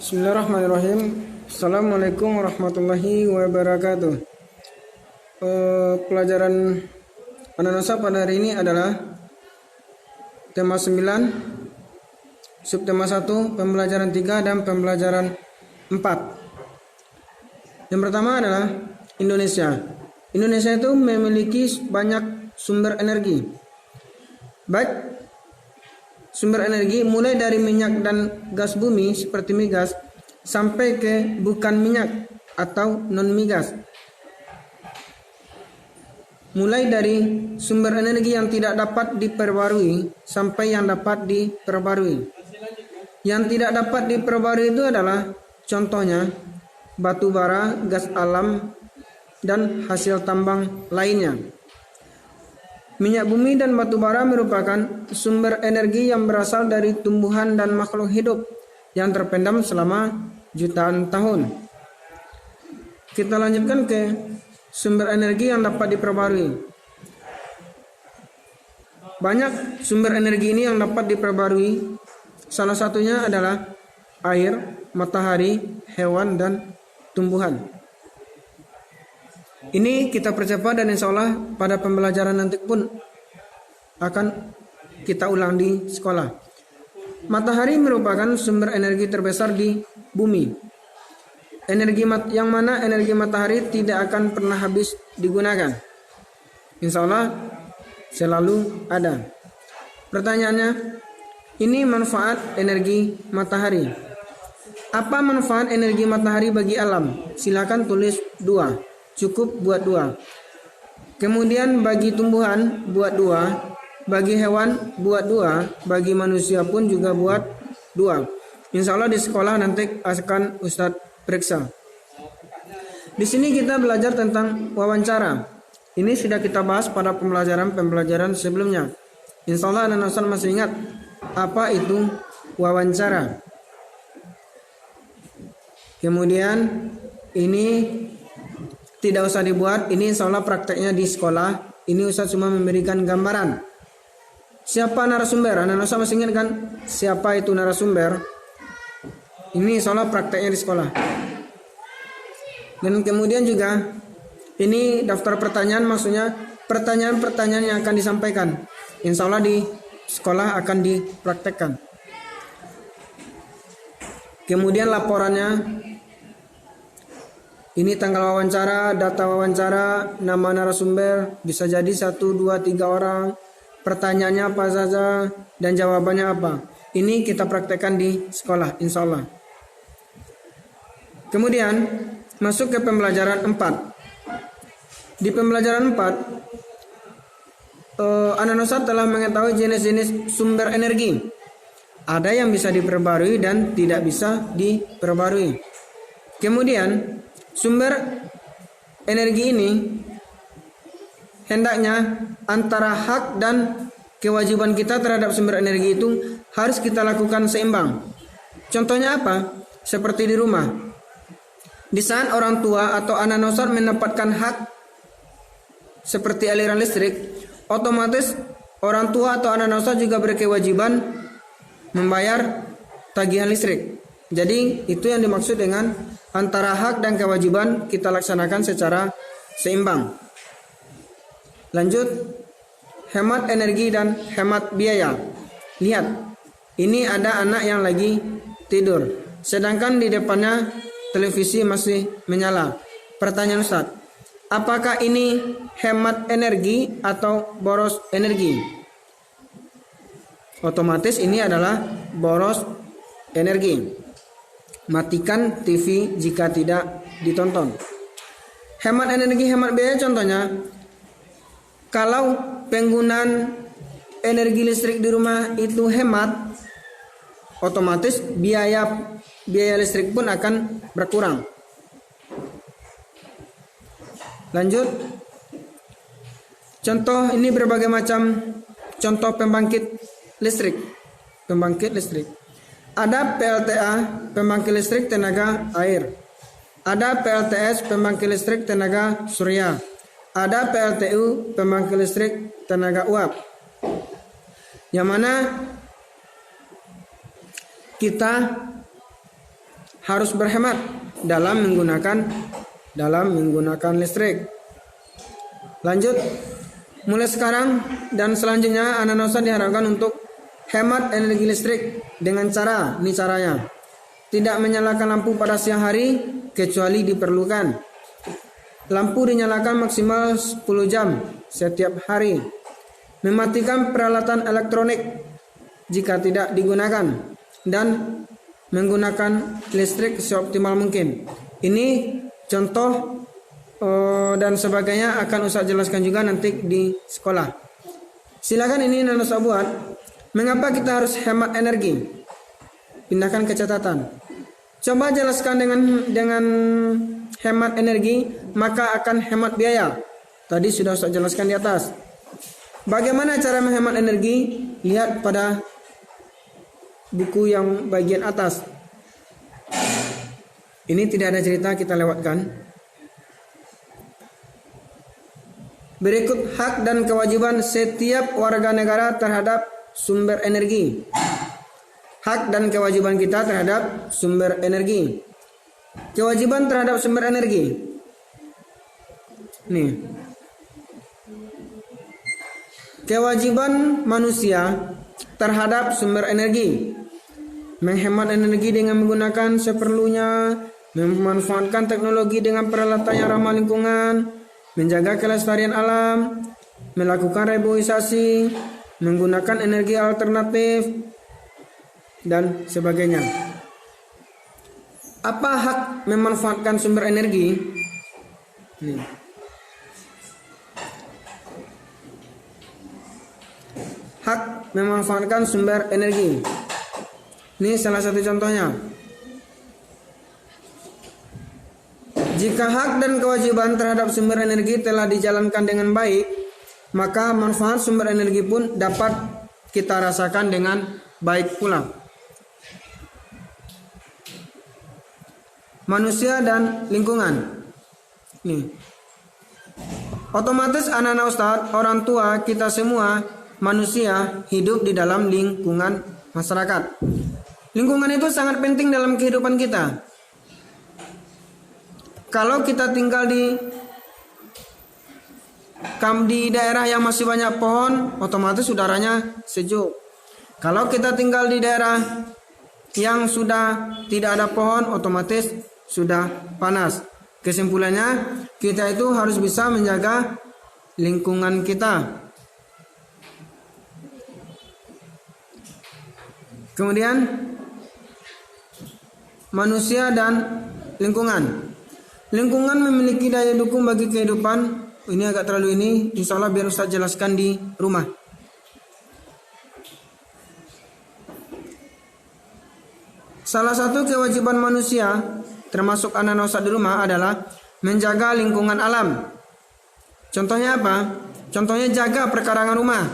Bismillahirrahmanirrahim. Assalamualaikum warahmatullahi wabarakatuh. Pelajaran Ananosa pada hari ini adalah tema 9, subtema 1, pembelajaran 3 dan pembelajaran 4. Yang pertama adalah Indonesia. Indonesia itu memiliki banyak sumber energi. Baik sumber energi mulai dari minyak dan gas bumi seperti migas sampai ke bukan minyak atau non migas. Mulai dari sumber energi yang tidak dapat diperbarui sampai yang dapat diperbarui. Yang tidak dapat diperbarui itu adalah contohnya batu bara, gas alam, dan hasil tambang lainnya. Minyak bumi dan batu bara merupakan sumber energi yang berasal dari tumbuhan dan makhluk hidup yang terpendam selama jutaan tahun. Kita lanjutkan ke sumber energi yang dapat diperbarui. Banyak sumber energi ini yang dapat diperbarui. Salah satunya adalah air, matahari, hewan, dan tumbuhan. Ini kita percepat dan insya Allah pada pembelajaran nanti pun akan kita ulang di sekolah. Matahari merupakan sumber energi terbesar di bumi. Yang mana energi matahari tidak akan pernah habis digunakan. Insya Allah selalu ada. Pertanyaannya, ini manfaat energi matahari. Apa manfaat energi matahari bagi alam? Silakan tulis 2. Cukup buat 2. Kemudian bagi tumbuhan buat 2, bagi hewan buat 2, bagi manusia pun juga buat 2. Insya Allah di sekolah nanti akan Ustadz periksa. Di sini kita belajar tentang wawancara. Ini sudah kita bahas pada pembelajaran sebelumnya. Insya Allah anak Ustadz masih ingat apa itu wawancara. Kemudian ini tidak usah dibuat, ini insya Allah prakteknya di sekolah. Ini Ustaz cuma memberikan gambaran. Siapa narasumber? Anak Ustaz masih ingat kan? Siapa itu narasumber? Ini insya Allah prakteknya di sekolah. Dan kemudian juga ini daftar pertanyaan, maksudnya pertanyaan-pertanyaan yang akan disampaikan. Insya Allah di sekolah akan dipraktekkan. Kemudian laporannya. Ini tanggal wawancara, data wawancara, nama narasumber, bisa jadi 1, 2, 3 orang, pertanyaannya apa saja, dan jawabannya apa. Ini kita praktekkan di sekolah, insya Allah. Kemudian, masuk ke pembelajaran 4. Di pembelajaran 4, Anak Ustadz telah mengetahui jenis-jenis sumber energi. Ada yang bisa diperbarui dan tidak bisa diperbarui. Kemudian, sumber energi ini hendaknya antara hak dan kewajiban kita terhadap sumber energi itu harus kita lakukan seimbang. Contohnya apa? Seperti di rumah. Di saat orang tua atau anak nosar mendapatkan hak seperti aliran listrik, otomatis orang tua atau anak nosar juga berkewajiban membayar tagihan listrik. Jadi itu yang dimaksud dengan antara hak dan kewajiban kita laksanakan secara seimbang. Lanjut, hemat energi dan hemat biaya. Lihat, ini ada anak yang lagi tidur, sedangkan di depannya televisi masih menyala. Pertanyaan Ustaz, apakah ini hemat energi atau boros energi? Otomatis ini adalah boros energi. Matikan TV jika tidak ditonton. Hemat energi, hemat biaya contohnya, kalau penggunaan energi listrik di rumah itu hemat, otomatis biaya listrik pun akan berkurang. Lanjut, contoh ini berbagai macam contoh pembangkit listrik. Ada PLTA, pembangkit listrik tenaga air. Ada PLTS, pembangkit listrik tenaga surya. Ada PLTU, pembangkit listrik tenaga uap. Yang mana kita harus berhemat dalam menggunakan listrik. Lanjut, mulai sekarang dan selanjutnya anak-anak Ustadz diharapkan untuk hemat energi listrik dengan ini caranya. Tidak menyalakan lampu pada siang hari kecuali diperlukan. Lampu dinyalakan maksimal 10 jam setiap hari. Mematikan peralatan elektronik jika tidak digunakan dan menggunakan listrik seoptimal mungkin. Ini contoh dan sebagainya akan Ustaz jelaskan juga nanti di sekolah. Silakan ini Nana Ustaz buat. Mengapa kita harus hemat energi? Pindahkan ke catatan. Coba jelaskan dengan hemat energi, maka akan hemat biaya. Tadi sudah Ustaz jelaskan di atas. Bagaimana cara menghemat energi? Lihat pada buku yang bagian atas. Ini tidak ada cerita, kita lewatkan. Berikut hak dan kewajiban setiap warga negara terhadap sumber energi. Hak dan kewajiban kita terhadap sumber energi. Kewajiban terhadap sumber energi. Nih. Kewajiban manusia terhadap sumber energi. Menghemat energi dengan menggunakan seperlunya, memanfaatkan teknologi dengan peralatan yang ramah lingkungan, menjaga kelestarian alam, melakukan reboisasi, menggunakan energi alternatif, dan sebagainya. Apa hak memanfaatkan sumber energi? Nih. Hak memanfaatkan sumber energi. Ini salah satu contohnya. Jika hak dan kewajiban terhadap sumber energi telah dijalankan dengan baik, maka manfaat sumber energi pun dapat kita rasakan dengan baik pula. Manusia dan lingkungan. Nih. Otomatis anak-anak Ustadz, orang tua, kita semua manusia hidup di dalam lingkungan masyarakat. Lingkungan itu sangat penting dalam kehidupan kita. Kalau kita tinggal di daerah yang masih banyak pohon, otomatis udaranya sejuk. Kalau kita tinggal di daerah yang sudah tidak ada pohon, otomatis sudah panas. Kesimpulannya, kita itu harus bisa menjaga lingkungan kita. Kemudian manusia dan lingkungan. Lingkungan memiliki daya dukung bagi kehidupan. Ini agak terlalu ini, insya Allah biar Ustaz jelaskan di rumah. Salah satu kewajiban manusia, termasuk anak-anak Ustaz di rumah, adalah menjaga lingkungan alam. Contohnya apa? Contohnya jaga perkarangan rumah.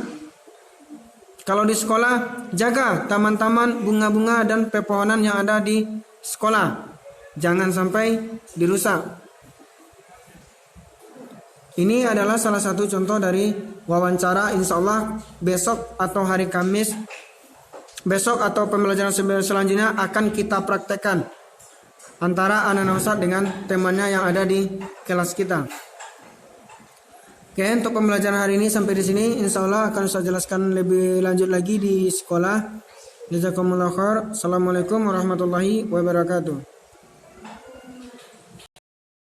Kalau di sekolah, jaga taman-taman, bunga-bunga, dan pepohonan yang ada di sekolah. Jangan sampai dirusak. Ini adalah salah satu contoh dari wawancara, insya Allah besok atau hari Kamis, besok atau pembelajaran selanjutnya akan kita praktekkan antara anak-anak Ustadz dengan temannya yang ada di kelas kita. Oke, untuk pembelajaran hari ini sampai di sini. Insya Allah akan saya jelaskan lebih lanjut lagi di sekolah. Jazakumullah khair. Assalamualaikum warahmatullahi wabarakatuh.